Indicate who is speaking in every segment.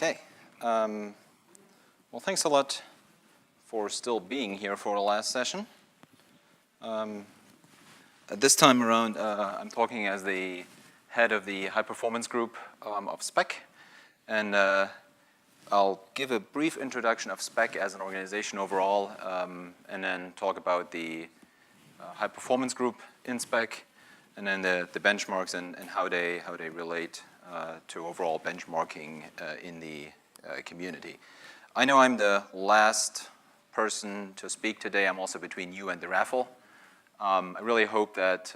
Speaker 1: Okay. Well, thanks a lot for still being here for the last session. This time around, I'm talking as the head of the High Performance Group of SPEC. And I'll give a brief introduction of SPEC as an organization overall, and then talk about the High Performance Group in SPEC, and then the benchmarks and how they relate to overall benchmarking in the community. I know I'm the last person to speak today. I'm also between you and the raffle. I really hope that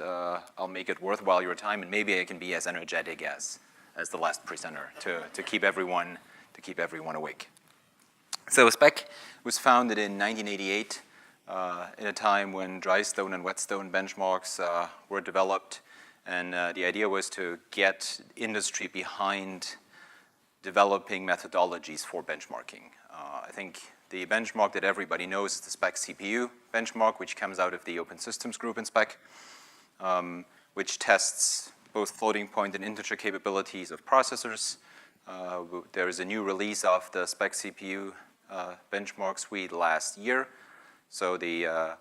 Speaker 1: I'll make it worthwhile your time, and maybe I can be as energetic as the last presenter to keep everyone awake. So SPEC was founded in 1988 in a time when dry stone and wet stone benchmarks were developed, and the idea was to get industry behind developing methodologies for benchmarking. I think the benchmark that everybody knows is the SPEC CPU benchmark, which comes out of the Open Systems Group in SPEC, which tests both floating point and integer capabilities of processors. There is a new release of the SPEC CPU Benchmark Suite last year. So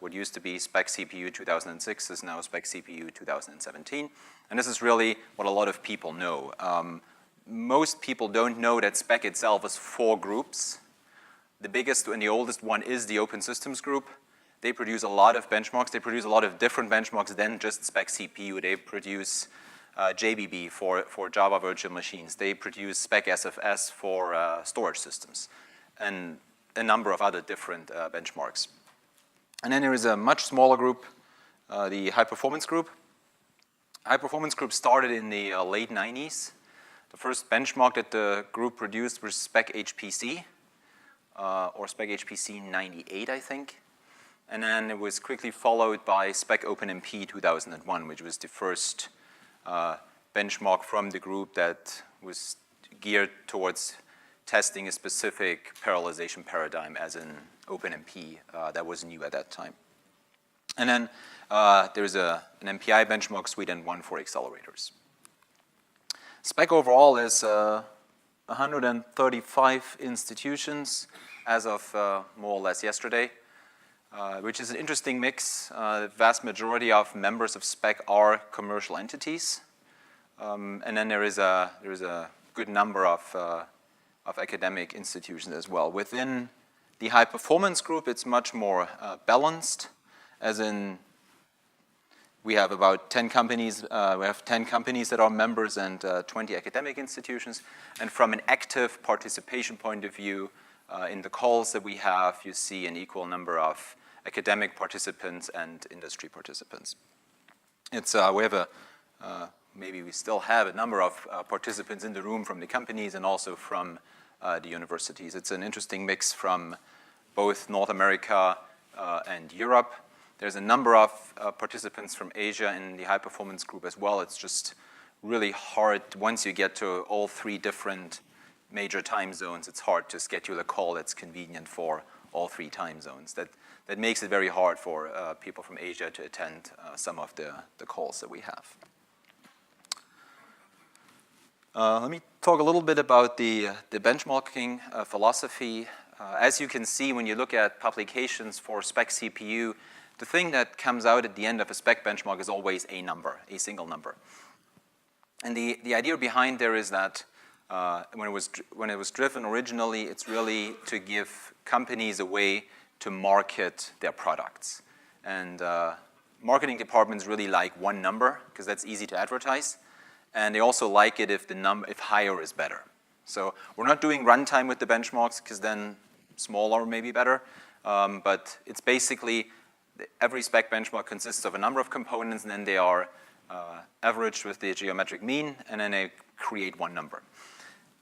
Speaker 1: what used to be SPEC CPU 2006 is now SPEC CPU 2017. And this is really what a lot of people know. Most people don't know that SPEC itself is 4 groups. The biggest and the oldest one is the Open Systems Group. They produce a lot of benchmarks. They produce a lot of different benchmarks than just SPEC CPU. They produce JBB for Java virtual machines. They produce SPEC SFS for storage systems, and a number of other different benchmarks. And then there is a much smaller group, the High Performance Group. High Performance Group started in the late 90s. The first benchmark that the group produced was SPEC HPC, or SPEC HPC 98, I think. And then it was quickly followed by SPEC OpenP 2001, which was the first benchmark from the group that was geared towards testing a specific parallelization paradigm, as in OpenMP, that was new at that time. And then there's an MPI benchmark suite and one for accelerators. SPEC overall is 135 institutions as of more or less yesterday, which is an interesting mix. The vast majority of members of SPEC are commercial entities. And then there is a good number of academic institutions as well. Within the High Performance Group, it's much more balanced, as in we have about 10 companies. We have 10 companies that are members and 20 academic institutions. And from an active participation point of view, in the calls that we have, you see an equal number of academic participants and industry participants. It's we have maybe we still have a number of participants in the room from the companies and also from the universities. It's an interesting mix from both North America and Europe. There's a number of participants from Asia in the High Performance Group as well. It's just really hard, once you get to all 3 different major time zones, it's hard to schedule a call that's convenient for all 3 time zones. That makes it very hard for people from Asia to attend some of the calls that we have. Let me talk a little bit about the benchmarking philosophy. As you can see, when you look at publications for SPEC CPU, the thing that comes out at the end of a SPEC benchmark is always a number, a single number. And the idea behind there is that when it was driven originally, it's really to give companies a way to market their products. And marketing departments really like one number, because that's easy to advertise. And they also like it if higher is better. So we're not doing runtime with the benchmarks, because then smaller may be better. But it's basically every SPEC benchmark consists of a number of components, and then they are averaged with the geometric mean, and then they create one number.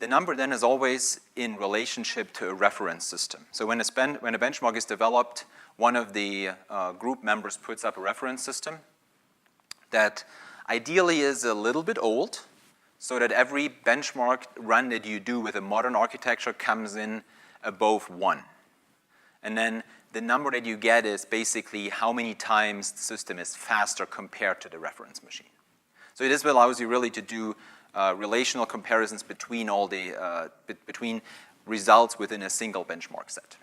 Speaker 1: The number then is always in relationship to a reference system. So when a benchmark is developed, one of the group members puts up a reference system that ideally is a little bit old, so that every benchmark run that you do with a modern architecture comes in above 1. And then the number that you get is basically how many times the system is faster compared to the reference machine. So this allows you really to do relational comparisons between all the between results within a single benchmark set.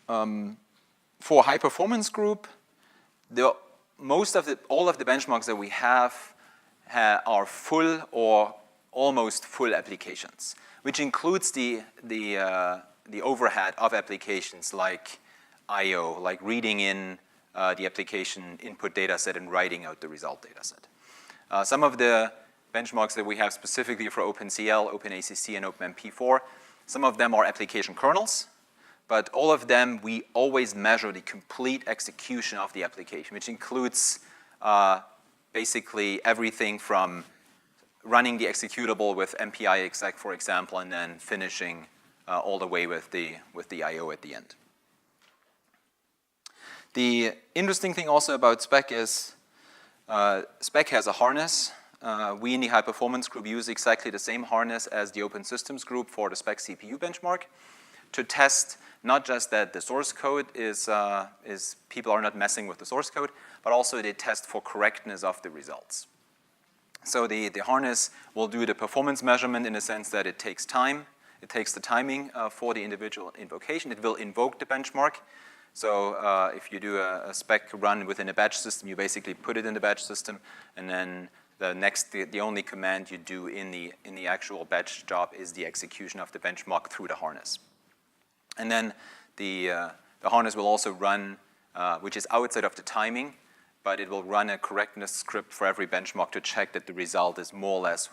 Speaker 1: For high performance group, all of the benchmarks that we have are full or almost full applications, which includes the overhead of applications like I/O, like reading in the application input data set and writing out the result data set. Some of the benchmarks that we have specifically for OpenCL, OpenACC, and OpenP4, some of them are application kernels, but all of them we always measure the complete execution of the application, which includes basically everything from running the executable with MPI2007, for example, and then finishing all the way with the I/O at the end. The interesting thing also about SPEC is SPEC has a harness. We in the high performance group use exactly the same harness as the open systems group for the SPEC CPU benchmark to test not just that the source code is people are not messing with the source code, but also they test for correctness of the results. So the harness will do the performance measurement in the sense that it takes time. It takes the timing for the individual invocation. It will invoke the benchmark. So if you do a SPEC run within a batch system, you basically put it in the batch system, and then the only command you do in the actual batch job is the execution of the benchmark through the harness. And then the harness will also run, which is outside of the timing, but it will run a correctness script for every benchmark to check that the result is more or less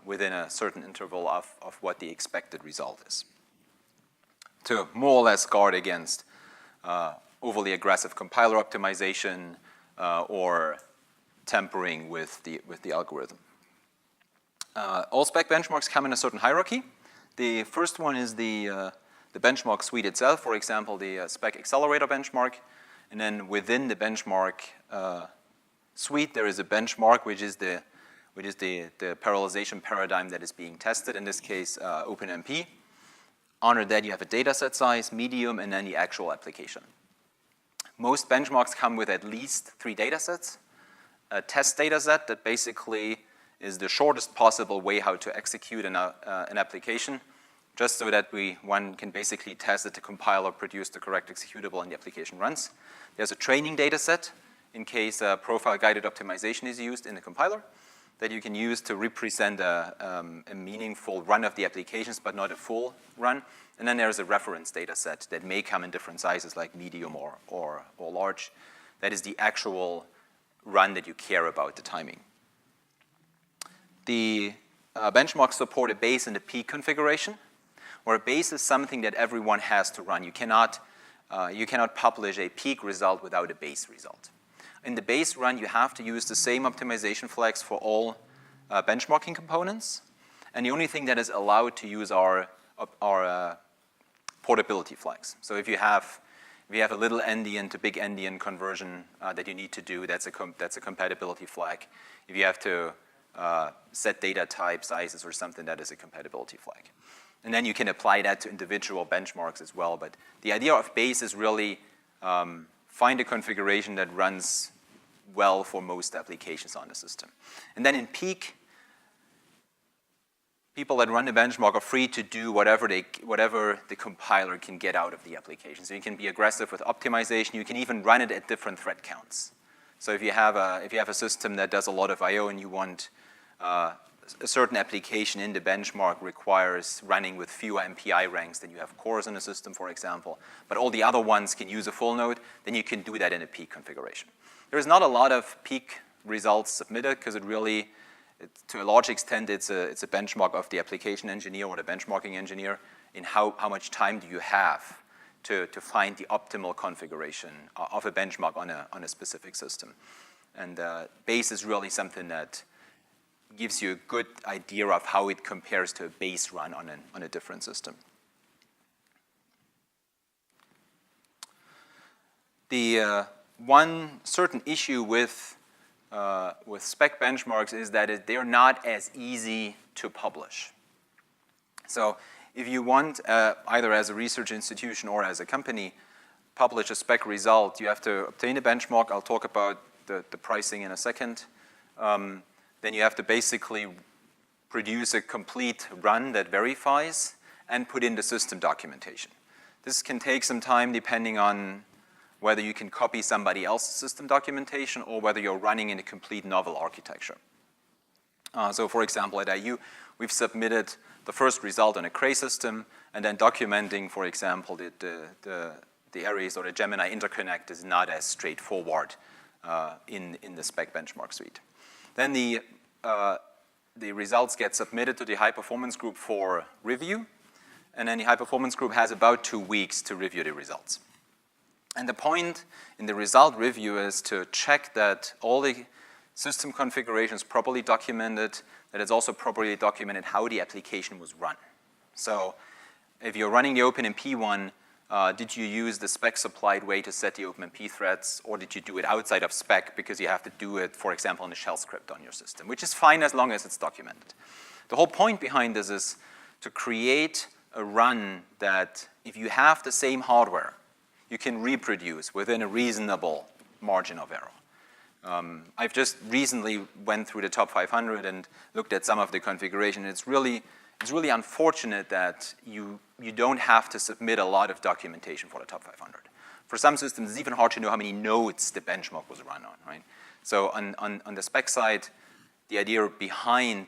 Speaker 1: within a certain interval of what the expected result is, to more or less guard against overly aggressive compiler optimization or tampering with the algorithm. All SPEC benchmarks come in a certain hierarchy. The first one is the benchmark suite itself, for example, the SPEC Accelerator Benchmark. And then within the benchmark suite, there is a benchmark, which is the parallelization paradigm that is being tested, in this case, OpenMP. Under that, you have a data set size, medium, and then the actual application. Most benchmarks come with at least 3 data sets. A test data set that basically is the shortest possible way how to execute an application, just so that one can basically test that the compiler produced the correct executable and the application runs. There's a training data set in case profile-guided optimization is used in the compiler that you can use to represent a meaningful run of the applications, but not a full run. And then there's a reference data set that may come in different sizes, like medium or large. That is the actual run that you care about, the timing. The benchmarks support a base and a peak configuration, where a base is something that everyone has to run. You cannot publish a peak result without a base result. In the base run, you have to use the same optimization flags for all benchmarking components. And the only thing that is allowed to use are portability flags. So if you have a little endian to big endian conversion that you need to do, that's a compatibility flag. If you have to set data type sizes or something, that is a compatibility flag. And then you can apply that to individual benchmarks as well. But the idea of base is really find a configuration that runs well for most applications on the system. And then in peak, people that run the benchmark are free to do whatever the compiler can get out of the application. So you can be aggressive with optimization. You can even run it at different thread counts. So if you have a system that does a lot of I/O and you want a certain application in the benchmark requires running with fewer MPI ranks than you have cores in the system, for example, but all the other ones can use a full node, then you can do that in a peak configuration. There's not a lot of peak results submitted because to a large extent, it's a benchmark of the application engineer or the benchmarking engineer in how much time do you have to find the optimal configuration of a benchmark on a specific system. And base is really something that gives you a good idea of how it compares to a base run on a different system. The one certain issue with SPEC benchmarks is that they're not as easy to publish. So if you want, either as a research institution or as a company, publish a SPEC result, you have to obtain a benchmark. I'll talk about the pricing in a second. then you have to basically produce a complete run that verifies and put in the system documentation. This can take some time depending on whether you can copy somebody else's system documentation or whether you're running in a complete novel architecture. So for example, at IU, we've submitted the first result on a Cray system, and then documenting, for example, the arrays or the Gemini interconnect is not as straightforward in the SPEC Benchmark Suite. Then the results get submitted to the High Performance Group for review, and then the High Performance Group has about 2 weeks to review the results. And the point in the result review is to check that all the system configuration is properly documented, that it's also properly documented how the application was run. So if you're running the OpenMP one, did you use the SPEC supplied way to set the OpenMP threads, or did you do it outside of SPEC because you have to do it, for example, in a shell script on your system, which is fine as long as it's documented. The whole point behind this is to create a run that if you have the same hardware, you can reproduce within a reasonable margin of error. I've just recently went through the top 500 and looked at some of the configuration. It's really unfortunate that you don't have to submit a lot of documentation for the top 500. For some systems, it's even hard to know how many nodes the benchmark was run on, right? So on the SPEC side, the idea behind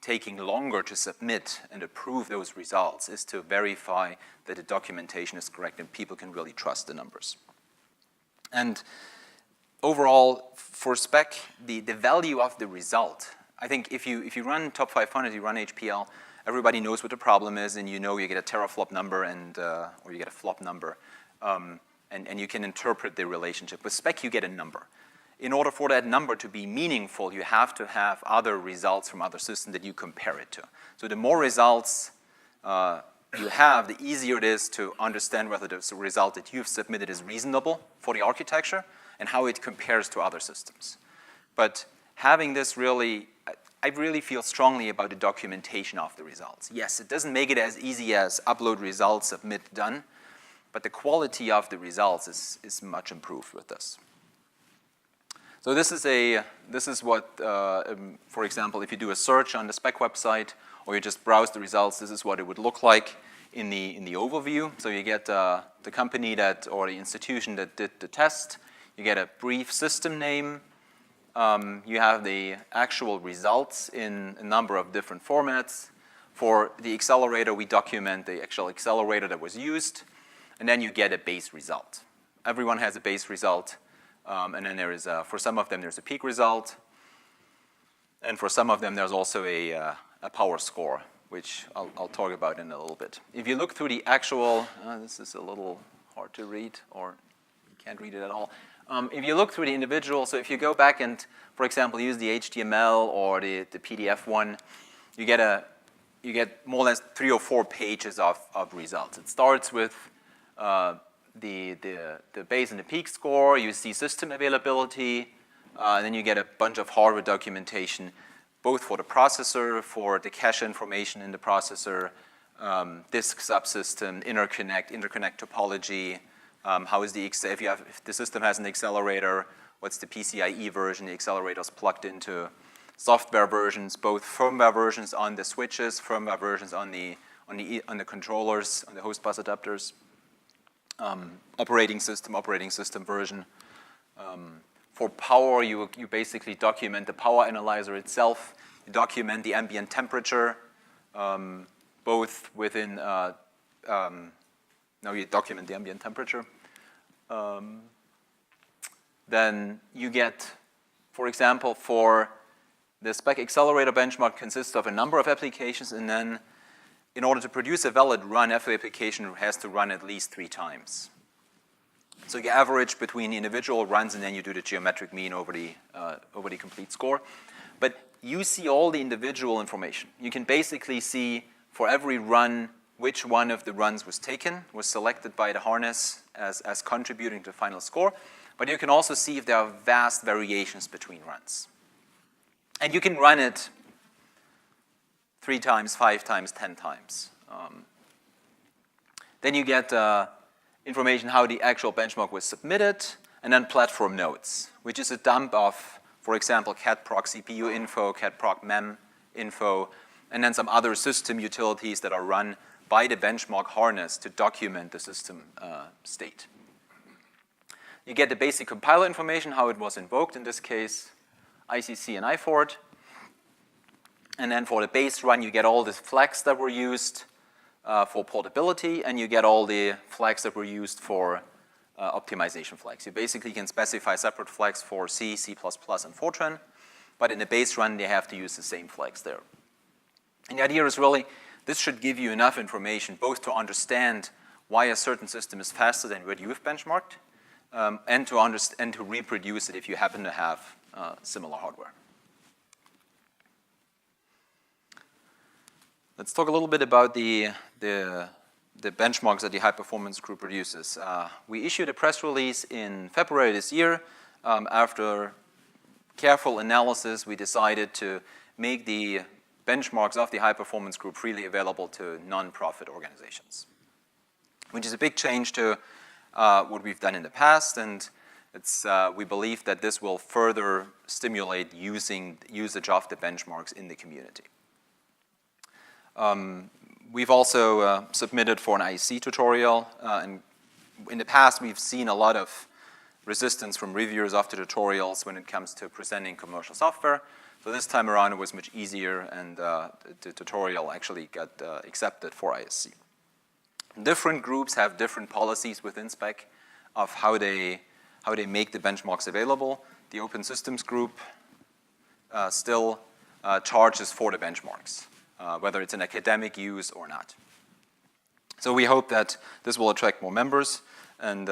Speaker 1: taking longer to submit and approve those results is to verify that the documentation is correct and people can really trust the numbers. And overall, for SPEC, the value of the result, I think if you run top 500, you run HPL, everybody knows what the problem is, and you know you get a teraflop number and or you get a flop number, and you can interpret the relationship. With SPEC, you get a number. In order for that number to be meaningful, you have to have other results from other systems that you compare it to. So the more results you have, the easier it is to understand whether the result that you've submitted is reasonable for the architecture and how it compares to other systems. But having this I really feel strongly about the documentation of the results. Yes, it doesn't make it as easy as upload results, submit, done, but the quality of the results is much improved with this. So this is what, for example, if you do a search on the SPEC website or you just browse the results, this is what it would look like in the overview. So you get the company or the institution that did the test. You get a brief system name. You have the actual results in a number of different formats. For the accelerator, we document the actual accelerator that was used, and then you get a base result. Everyone has a base result. And then there is, for some of them, there's a peak result. And for some of them, there's also a power score, which I'll talk about in a little bit. If you look through the actual, this is a little hard to read, or you can't read it at all. If you look through the individual, so if you go back and, for example, use the HTML or the PDF one, you get more or less 3 or 4 pages of results. It starts with the base and the peak score, you see system availability, and then you get a bunch of hardware documentation, both for the processor, for the cache information in the processor, disk subsystem, interconnect topology, how is if the system has an accelerator, what's the PCIe version, the accelerator's plugged into software versions, both firmware versions on the switches, firmware versions on the controllers, on the host bus adapters. Operating system version. For power, you basically document the power analyzer itself. You document the ambient temperature, both within, you document the ambient temperature. Then you get, for example, for the SPEC Accelerator Benchmark consists of a number of applications, and then in order to produce a valid run, every application has to run at least 3 times. So you average between the individual runs, and then you do the geometric mean over the complete score. But you see all the individual information. You can basically see for every run which one of the runs was taken, was selected by the harness as contributing to the final score. But you can also see if there are vast variations between runs. And you can run it 3 times, 5 times, 10 times. Then you get information how the actual benchmark was submitted, and then platform notes, which is a dump of For example, cat-proc CPU info, cat-proc mem info, and then some other system utilities that are run by the benchmark harness to document the system state. You get the basic compiler information, how it was invoked in this case, ICC and IFORD. And then for the base run, you get all the flags that were used for portability, and you get all the flags that were used for optimization flags. You basically can specify separate flags for C, C++, and Fortran, but in the base run, they have to use the same flags there. And the idea is really, this should give you enough information both to understand why a certain system is faster than what you've benchmarked, and to reproduce it if you happen to have similar hardware. Let's talk a little bit about the benchmarks that the High Performance Group produces. We issued a press release in February this year. After careful analysis, we decided to make the benchmarks of the High Performance Group freely available to non-profit organizations, which is a big change to what we've done in the past, and we believe that this will further stimulate usage of the benchmarks in the community. We've also submitted for an IEC tutorial, and in the past we've seen a lot of resistance from reviewers of the tutorials when it comes to presenting commercial software. So this time around it was much easier, and the tutorial actually got accepted for ISC. Different groups have different policies within SPEC of how they make the benchmarks available. The Open Systems Group still charges for the benchmarks, whether it's an academic use or not. So we hope that this will attract more members and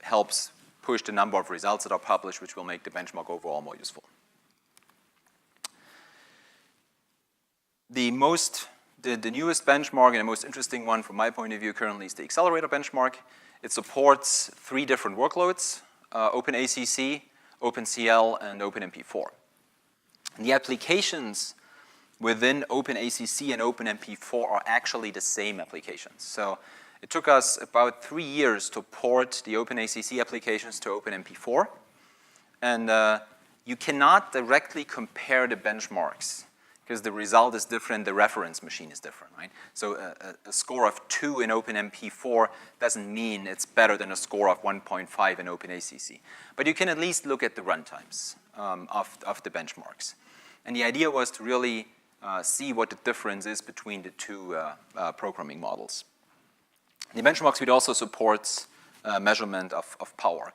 Speaker 1: helps push the number of results that are published, which will make the benchmark overall more useful. The newest benchmark and the most interesting one from my point of view currently is the Accelerator Benchmark. It supports 3 different workloads, OpenACC, OpenCL, and OpenMP4. And the applications within OpenACC and OpenMP4 are actually the same applications. So it took us about 3 years to port the OpenACC applications to OpenMP4. And you cannot directly compare the benchmarks because the result is different, the reference machine is different, right? So a score of 2 in OpenMP4 doesn't mean it's better than a score of 1.5 in OpenACC. But you can at least look at the runtimes of the benchmarks. And the idea was to really see what the difference is between the 2 programming models. The benchmark suite also supports measurement of power.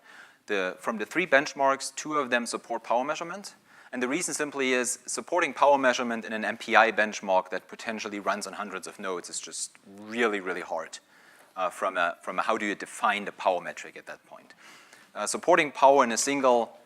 Speaker 1: From the 3 benchmarks, 2 of them support power measurement. And the reason simply is supporting power measurement in an MPI benchmark that potentially runs on hundreds of nodes is just really, really hard from a how do you define the power metric at that point. Supporting power in a single,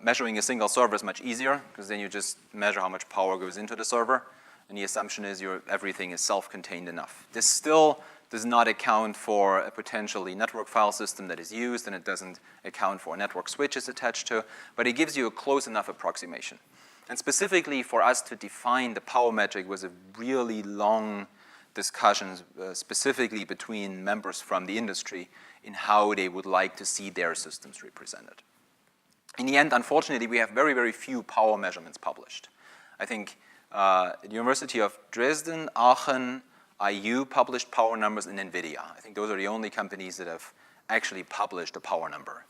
Speaker 1: measuring a single server is much easier because then you just measure how much power goes into the server, and the assumption is everything is self-contained enough. This still does not account for a potentially network file system that is used, and it doesn't account for network switches attached to, but it gives you a close enough approximation. And specifically for us to define the power metric was a really long discussion, specifically between members from the industry in how they would like to see their systems represented. In the end, unfortunately, we have very, very few power measurements published. I think the University of Dresden, Aachen, IU published power numbers in NVIDIA. I think those are the only companies that have actually published a power number.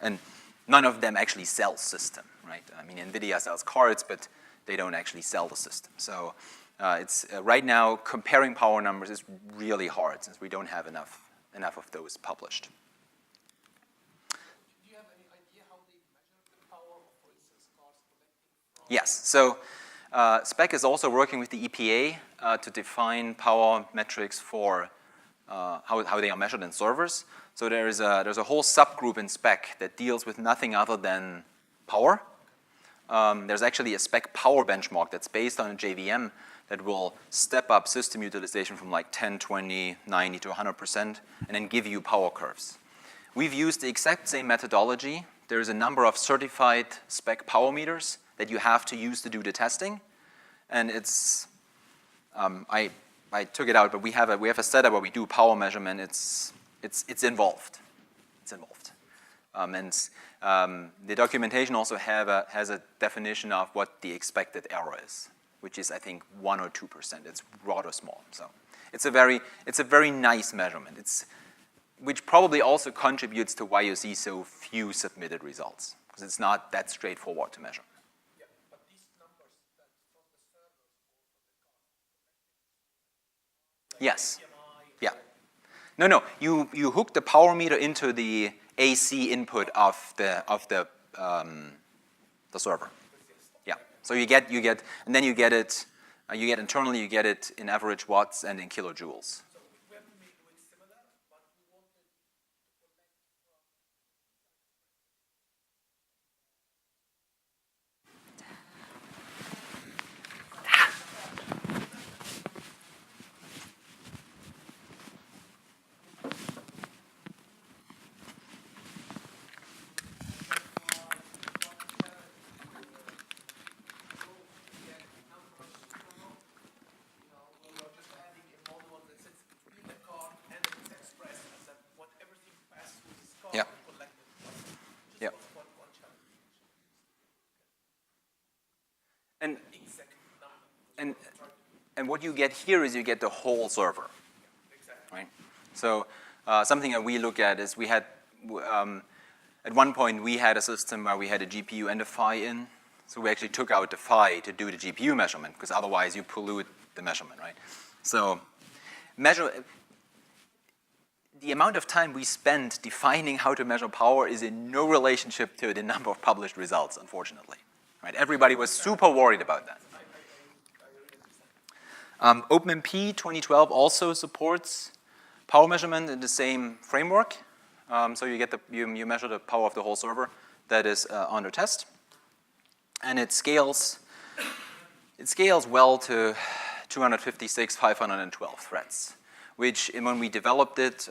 Speaker 1: And none of them actually sell system, right? I mean, NVIDIA sells cards, but they don't actually sell the system. So it's right now, comparing power numbers is really hard since we don't have enough of those published.
Speaker 2: Do you have any idea how they measure the power of, for instance, cars collecting?
Speaker 1: Yes. So SPEC is also working with the EPA to define power metrics for how they are measured in servers. So there's a whole subgroup in SPEC that deals with nothing other than power. There's actually a SPEC power benchmark that's based on a JVM that will step up system utilization from like 10, 20, 90 to 100%, and then give you power curves. We've used the exact same methodology. There's a number of certified SPEC power meters that you have to use to do the testing, and it's I took it out, but we have a setup where we do power measurement. It's involved. It's involved, and The documentation also has a definition of what the expected error is, which is, I think, 1 or 2%. It's rather small. So it's a very nice measurement. Which probably also contributes to why you see so few submitted results, because it's not that straightforward to measure.
Speaker 2: Yeah, but these numbers that from the servers or the
Speaker 1: Yes.
Speaker 2: MPI,
Speaker 1: Yeah. No. You hook the power meter into the AC input of the server. Yeah. So you get, and then you get it. You get internally. You get it in average watts and in kilojoules.
Speaker 2: so we have to do it similar, but we wanted to collect
Speaker 1: Yeah. Yeah. And what you get here is you get the whole server, right? So something that we look at is we had, at one point we had a system where we had a GPU and a PHY in. So we actually took out the PHY to do the GPU measurement, because otherwise you pollute the measurement, right? So the amount of time we spend defining how to measure power is in no relationship to the number of published results, unfortunately. Right? Everybody was super worried about that. OpenP 2012 also supports power measurement in the same framework. So you measure the power of the whole server that is under test, and it scales well to 256, 512 threads, which when we developed it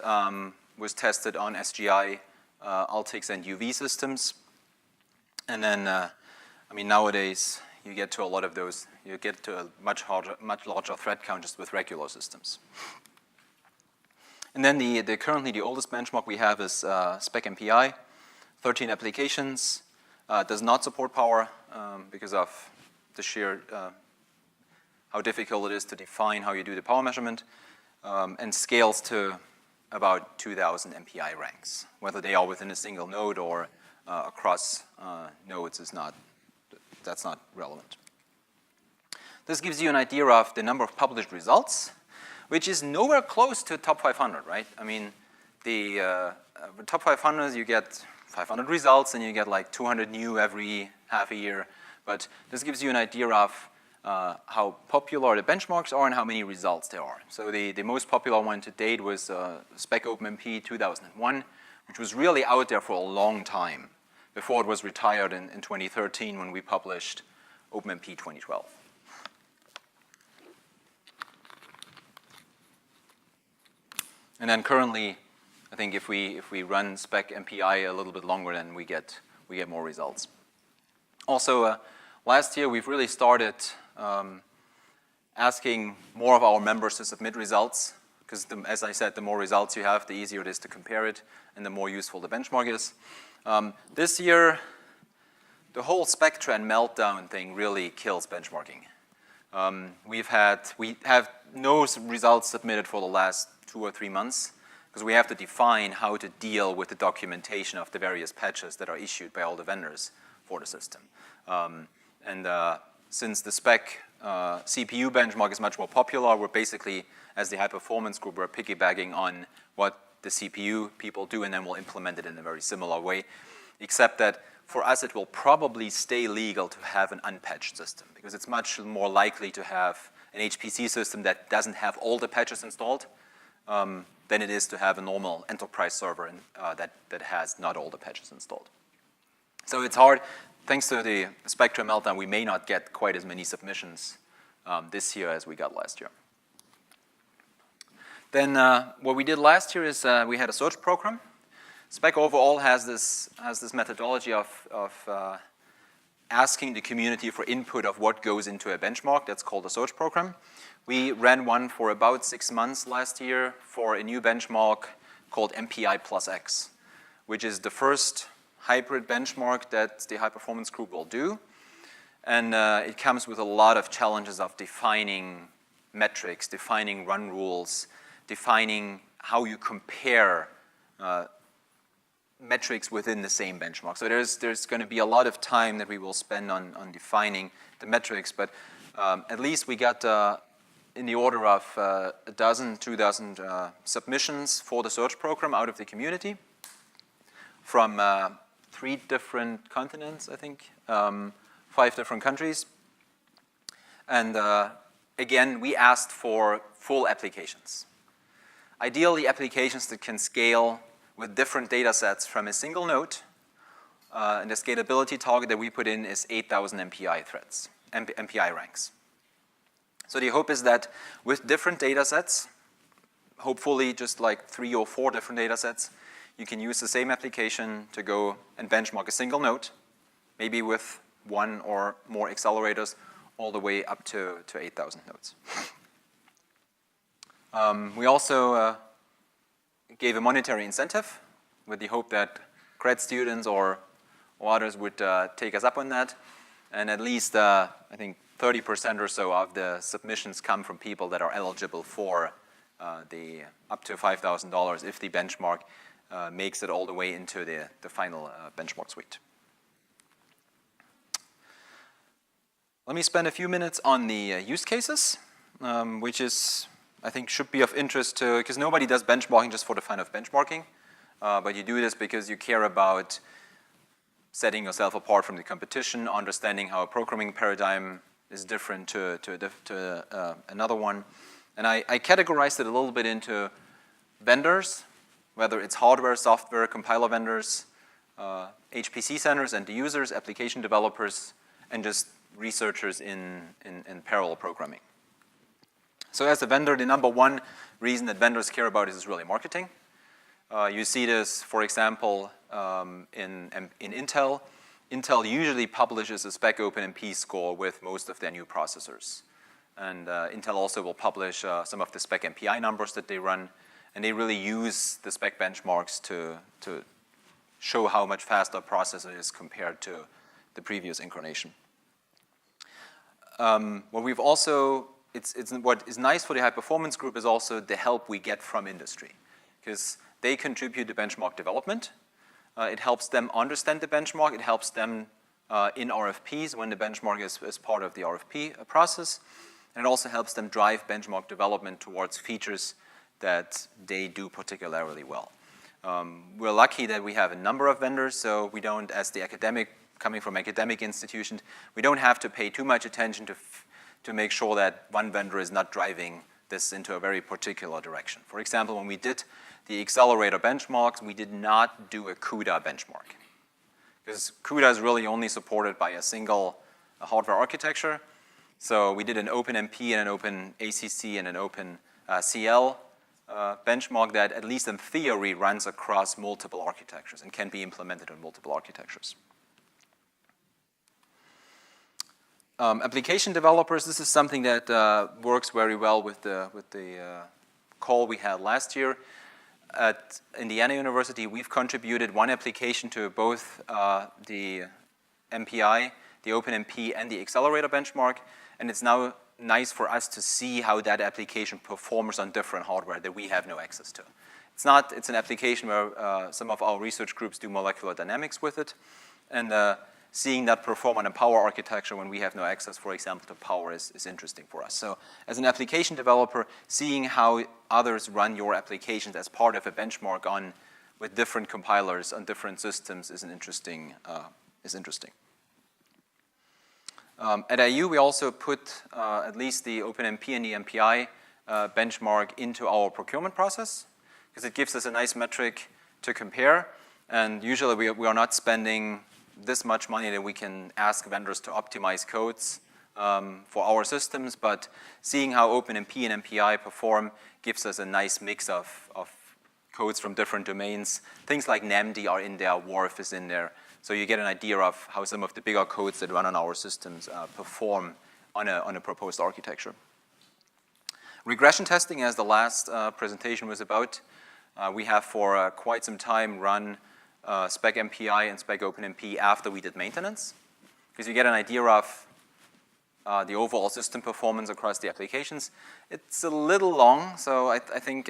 Speaker 1: was tested on SGI, Altix, and UV systems, and then I mean nowadays you get to a lot of those. You get to a much larger thread count just with regular systems. And then currently the oldest benchmark we have is SPEC MPI, 13 applications, does not support power because of the sheer how difficult it is to define how you do the power measurement, and scales to about 2,000 MPI ranks. Whether they are within a single node or across nodes that's not relevant. This gives you an idea of the number of published results, which is nowhere close to top 500, right? I mean, the top 500, you get 500 results and you get like 200 new every half a year. But this gives you an idea of how popular the benchmarks are and how many results there are. So the most popular one to date was SPEC OpenP 2001, which was really out there for a long time before it was retired in 2013 when we published OpenP 2012. And then currently, I think if we run SPEC MPI a little bit longer, then we get more results. Also, last year we've really started asking more of our members to submit results, because as I said, the more results you have, the easier it is to compare it, and the more useful the benchmark is. This year, the whole Spectra and meltdown thing really kills benchmarking. We have no results submitted for the last 2 or 3 months, because we have to define how to deal with the documentation of the various patches that are issued by all the vendors for the system. Since the SPEC CPU benchmark is much more popular, we're basically, as the high performance group, we're piggybacking on what the CPU people do, and then we'll implement it in a very similar way, except that for us it will probably stay legal to have an unpatched system, because it's much more likely to have an HPC system that doesn't have all the patches installed than it is to have a normal enterprise server that has not all the patches installed. So it's hard. Thanks to the Spectra meltdown, we may not get quite as many submissions this year as we got last year. Then what we did last year is we had a search program. SPEC overall has this methodology of asking the community for input of what goes into a benchmark. That's called a search program. We ran one for about 6 months last year for a new benchmark called MPI+X, which is the first hybrid benchmark that the High Performance Group will do. And it comes with a lot of challenges of defining metrics, defining run rules, defining how you compare metrics within the same benchmark. So there's going to be a lot of time that we will spend on defining the metrics, but at least we got in the order of a dozen, 2,000 submissions for the search program out of the community from 3 different continents, I think, 5 different countries. And again, we asked for full applications. Ideally, applications that can scale with different data sets from a single node. And the scalability target that we put in is 8,000 MPI threads, MPI ranks. So the hope is that with different data sets, hopefully just like 3 or 4 different data sets, you can use the same application to go and benchmark a single node, maybe with 1 or more accelerators, all the way up to 8,000 nodes. We also gave a monetary incentive with the hope that grad students or others would take us up on that. And at least, I think, 30% or so of the submissions come from people that are eligible for the up to $5,000 if the benchmark makes it all the way into the final benchmark suite. Let me spend a few minutes on the use cases, which is, I think, should be of interest to, because nobody does benchmarking just for the fun of benchmarking, but you do this because you care about setting yourself apart from the competition, understanding how a programming paradigm is different to another one. And I categorized it a little bit into vendors, whether it's hardware, software, compiler vendors, HPC centers and the users, application developers, and just researchers in parallel programming. So as a vendor, the number one reason that vendors care about is really marketing. You see this, for example, in Intel. Intel usually publishes a SPEC OpenP score with most of their new processors. And Intel also will publish some of the SPEC MPI numbers that they run. And they really use the SPEC benchmarks to show how much faster a processor is compared to the previous incarnation. What we've also, what is nice for the High Performance Group is also the help we get from industry, because they contribute to benchmark development. It helps them understand the benchmark. It helps them in RFPs when the benchmark is part of the RFP process. And it also helps them drive benchmark development towards features that they do particularly well. We're lucky that we have a number of vendors, so we don't, as the academic, coming from academic institutions, we don't have to pay too much attention to make sure that one vendor is not driving this into a very particular direction. For example, when we did the Accelerator Benchmarks, we did not do a CUDA benchmark, because CUDA is really only supported by a single hardware architecture. So we did an OpenMP and an OpenACC and an OpenACCEL benchmark that, at least in theory, runs across multiple architectures and can be implemented on multiple architectures. Application developers, this is something that works very well with the call we had last year. At Indiana University, we've contributed one application to both the MPI, the OpenMP, and the Accelerator benchmark, and it's now nice for us to see how that application performs on different hardware that we have no access to. It's an application where some of our research groups do molecular dynamics with it, and seeing that perform on a power architecture when we have no access, for example, to power is interesting for us. So as an application developer, seeing how others run your applications as part of a benchmark with different compilers on different systems is interesting. At IU, we also put at least the OpenMP and the MPI benchmark into our procurement process, because it gives us a nice metric to compare. And usually we are not spending this much money that we can ask vendors to optimize codes for our systems, but seeing how OpenMP and MPI perform gives us a nice mix of codes from different domains. Things like NAMD are in there, WRF is in there, so you get an idea of how some of the bigger codes that run on our systems perform on a proposed architecture. Regression testing, as the last presentation was about, we have for quite some time run SPEC MPI and SPEC OpenMP after we did maintenance, because you get an idea of the overall system performance across the applications. It's a little long, so I think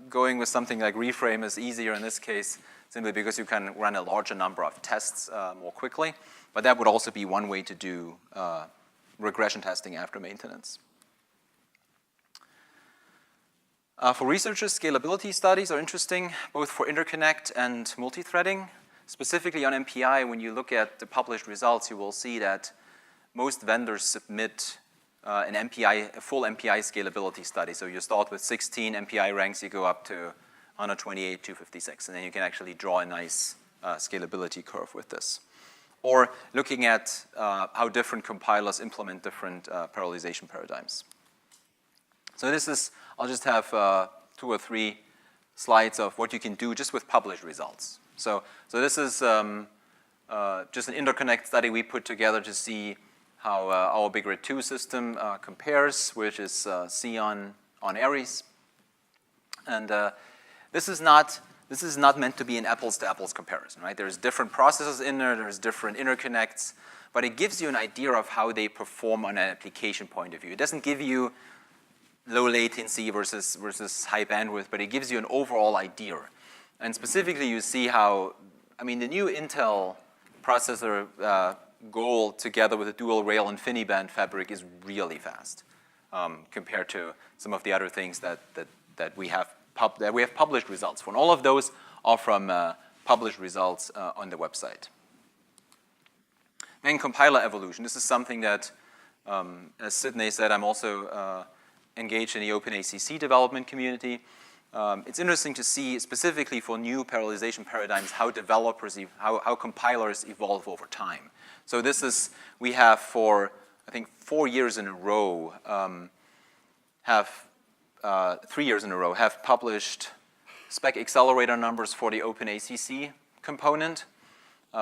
Speaker 1: going with something like reframe is easier in this case, simply because you can run a larger number of tests more quickly. But that would also be one way to do regression testing after maintenance. For researchers, scalability studies are interesting, both for interconnect and multi-threading. Specifically on MPI, when you look at the published results, you will see that most vendors submit a full MPI scalability study. So you start with 16 MPI ranks, you go up to 128, 256, and then you can actually draw a nice scalability curve with this. Or looking at how different compilers implement different parallelization paradigms. So this is, I'll just have 2 or 3 slides of what you can do just with published results. So this is just an interconnect study we put together to see how our Big Red 2 system compares, which is C on Aries. And this is not meant to be an apples-to-apples comparison, right? There's different processes in there, there's different interconnects, but it gives you an idea of how they perform on an application point of view. It doesn't give you low latency versus high bandwidth, but it gives you an overall idea. And specifically, you see how, I mean, the new Intel processor Goal together with a dual rail InfiniBand fabric is really fast compared to some of the other things that we have published results for. And all of those are from published results on the website. And compiler evolution. This is something that, as Sydney said, I'm also engaged in the OpenACC development community. It's interesting to see, specifically for new parallelization paradigms, how developers, how compilers evolve over time. So this is, we have for, I think, 4 years in a row, 3 years in a row, have published SPEC accelerator numbers for the OpenACC component,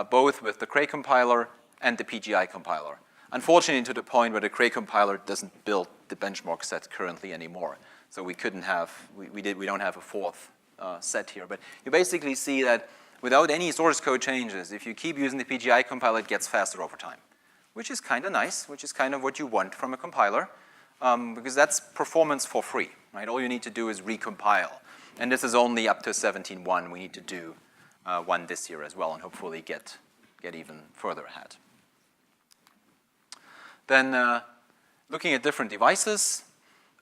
Speaker 1: both with the Cray compiler and the PGI compiler. Unfortunately, to the point where the Cray compiler doesn't build the benchmark set currently anymore. So we couldn't have, we don't have a 4th set here. But you basically see that without any source code changes, if you keep using the PGI compiler, it gets faster over time, which is kind of nice, which is kind of what you want from a compiler, because that's performance for free, right? All you need to do is recompile. And this is only up to 17.1. We need to do 1 this year as well, and hopefully get even further ahead. Then looking at different devices,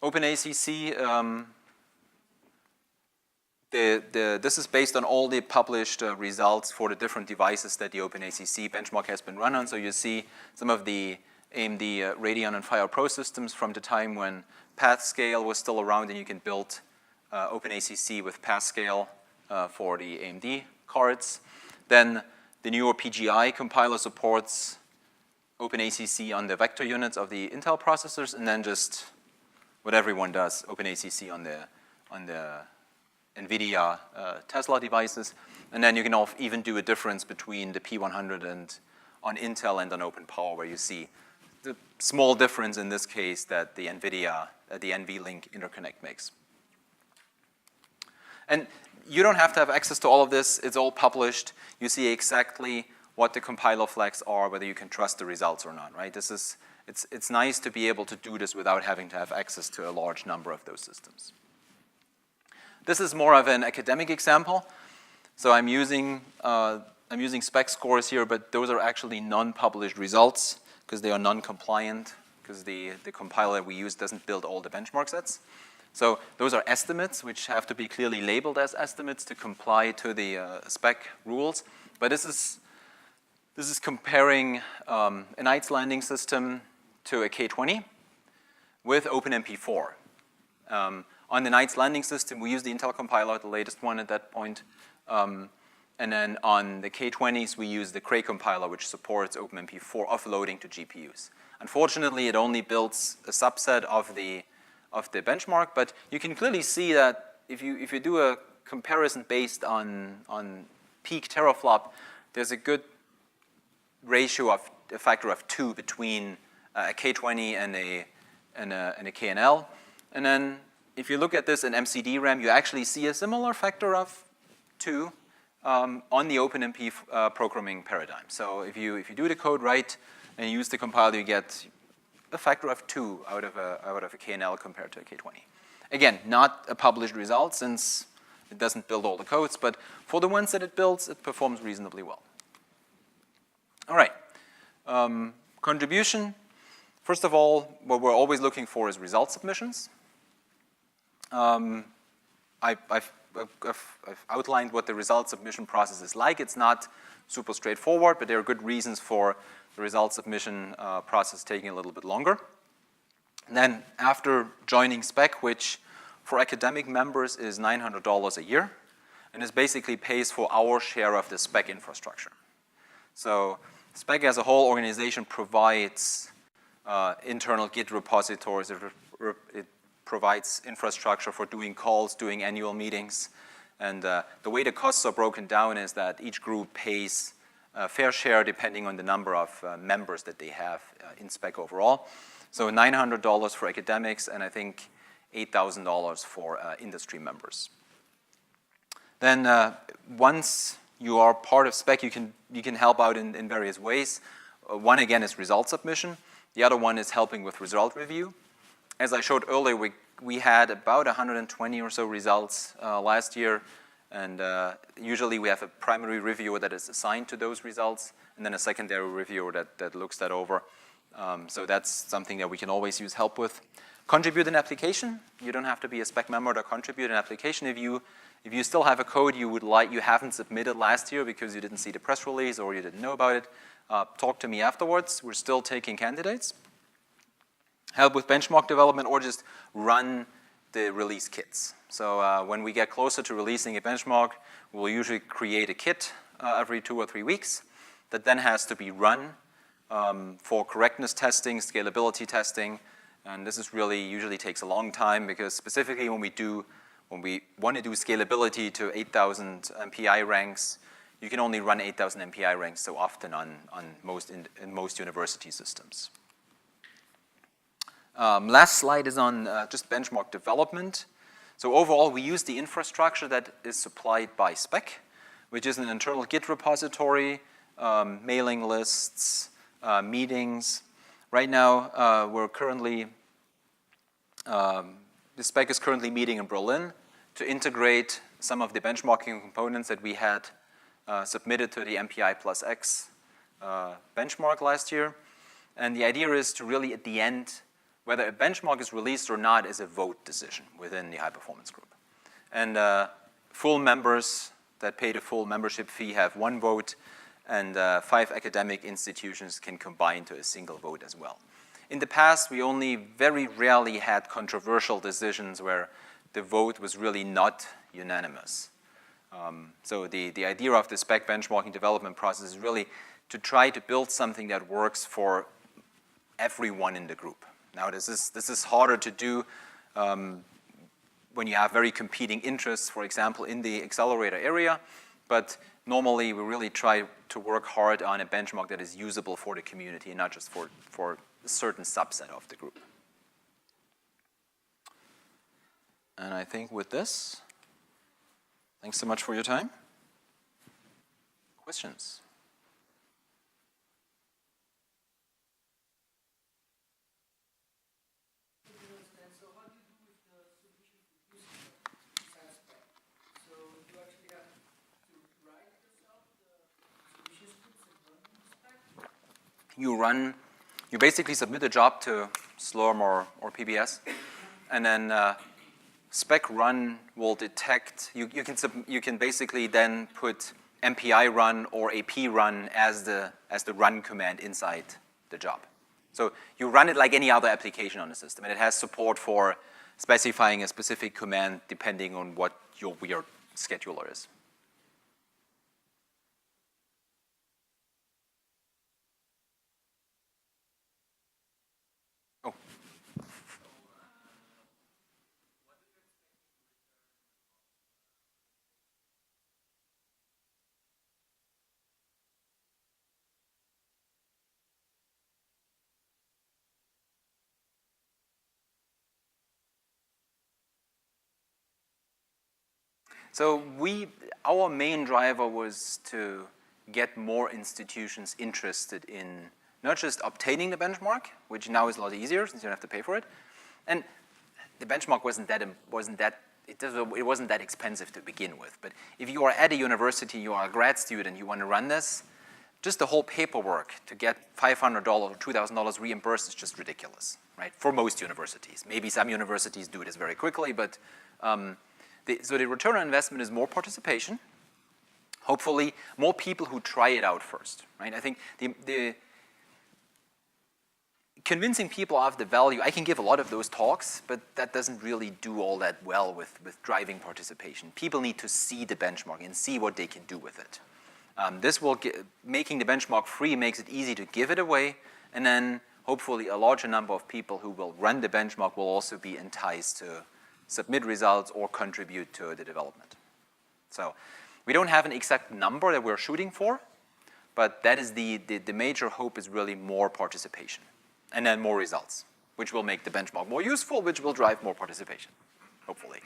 Speaker 1: OpenACC, this is based on all the published results for the different devices that the OpenACC benchmark has been run on. So you see some of the AMD Radeon and Fire Pro systems from the time when PathScale was still around, and you can build OpenACC with PathScale for the AMD cards. Then the newer PGI compiler supports OpenACC on the vector units of the Intel processors, and then just what everyone does, OpenACC on the NVIDIA Tesla devices. And then you can even do a difference between the P100 and on Intel and on OpenPower, where you see the small difference in this case that the NVIDIA, the NVLink interconnect makes. And you don't have to have access to all of this. It's all published. You see exactly what the compiler flags are, whether you can trust the results or not, right? It's nice to be able to do this without having to have access to a large number of those systems. This is more of an academic example. So I'm using spec scores here, but those are actually non-published results because they are non-compliant, because the compiler we use doesn't build all the benchmark sets. So those are estimates, which have to be clearly labeled as estimates to comply to the spec rules. But this is comparing a Knights Landing system to a K20 with OpenMP4. On the Knights Landing system, we use the Intel compiler, the latest one at that point. And then on the K20s, we use the Cray compiler, which supports OpenMP4 offloading to GPUs. Unfortunately, it only builds a subset of the benchmark, but you can clearly see that if you do a comparison based on peak teraflop, there's a good ratio of a factor of 2 between a K20 and a KNL. And then if you look at this in MCD RAM, you actually see a similar factor of 2 on the OpenMP programming paradigm. So if you do the code right and you use the compiler, you get a factor of 2 out of a kernel compared to a K20. Again, not a published result since it doesn't build all the codes, but for the ones that it builds, it performs reasonably well. All right. Contribution. First of all, what we're always looking for is result submissions. I've outlined what the result submission process is like. It's not super straightforward, but there are good reasons for the result submission process taking a little bit longer. And then after joining SPEC, which for academic members is $900 a year, and this basically pays for our share of the SPEC infrastructure. So SPEC as a whole organization provides internal Git repositories. It provides infrastructure for doing calls, doing annual meetings. And the way the costs are broken down is that each group pays a fair share depending on the number of members that they have in SPEC overall. So $900 for academics, and I think $8,000 for industry members. Then once you are part of SPEC, you can help out in various ways. One, again, is result submission. The other one is helping with result review. As I showed earlier, we had about 120 or so results last year, and usually we have a primary reviewer that is assigned to those results, and then a secondary reviewer that looks that over. So that's something that we can always use help with. Contribute an application. You don't have to be a SPEC member to contribute an application. If you still have a code you haven't submitted last year because you didn't see the press release or you didn't know about it, talk to me afterwards. We're still taking candidates. Help with benchmark development, or just run the release kits. So when we get closer to releasing a benchmark, we'll usually create a kit every 2 or 3 weeks that then has to be run for correctness testing, scalability testing, and this is really usually takes a long time because specifically when we want to do scalability to 8,000 MPI ranks, you can only run 8,000 MPI ranks so often in most university systems. Last slide is on just benchmark development. So overall, we use the infrastructure that is supplied by SPEC, which is an internal Git repository, mailing lists, meetings. Right now, the SPEC is currently meeting in Berlin to integrate some of the benchmarking components that we had submitted to the MPI+X benchmark last year. And the idea is to really, at the end, whether a benchmark is released or not is a vote decision within the high performance group. And full members that pay the full membership fee have 1 vote, and 5 academic institutions can combine to a single vote as well. In the past, we only very rarely had controversial decisions where the vote was really not unanimous. So the idea of the SPEC benchmarking development process is really to try to build something that works for everyone in the group. Now, this is harder to do when you have very competing interests, for example, in the accelerator area, but normally we really try to work hard on a benchmark that is usable for the community and not just for a certain subset of the group. And I think with this, thanks so much for your time. Questions? You basically submit a job to Slurm or PBS, and then SPEC run will detect, you can basically then put MPI run or AP run as the run command inside the job. So you run it like any other application on the system, and it has support for specifying a specific command depending on what your weird scheduler is. So our main driver was to get more institutions interested in not just obtaining the benchmark, which now is a lot easier since you don't have to pay for it, and the benchmark wasn't that expensive to begin with. But if you are at a university, you are a grad student, you want to run this, just the whole paperwork to get $500 or $2,000 reimbursed is just ridiculous, right? For most universities. Maybe some universities do this very quickly, but so the return on investment is more participation. Hopefully, more people who try it out first, right? I think the convincing people of the value, I can give a lot of those talks, but that doesn't really do all that well with driving participation. People need to see the benchmark and see what they can do with it. Making the benchmark free makes it easy to give it away, and then hopefully a larger number of people who will run the benchmark will also be enticed to submit results or contribute to the development. So we don't have an exact number that we're shooting for, but that is the major hope is really more participation. And then more results, which will make the benchmark more useful, which will drive more participation, hopefully.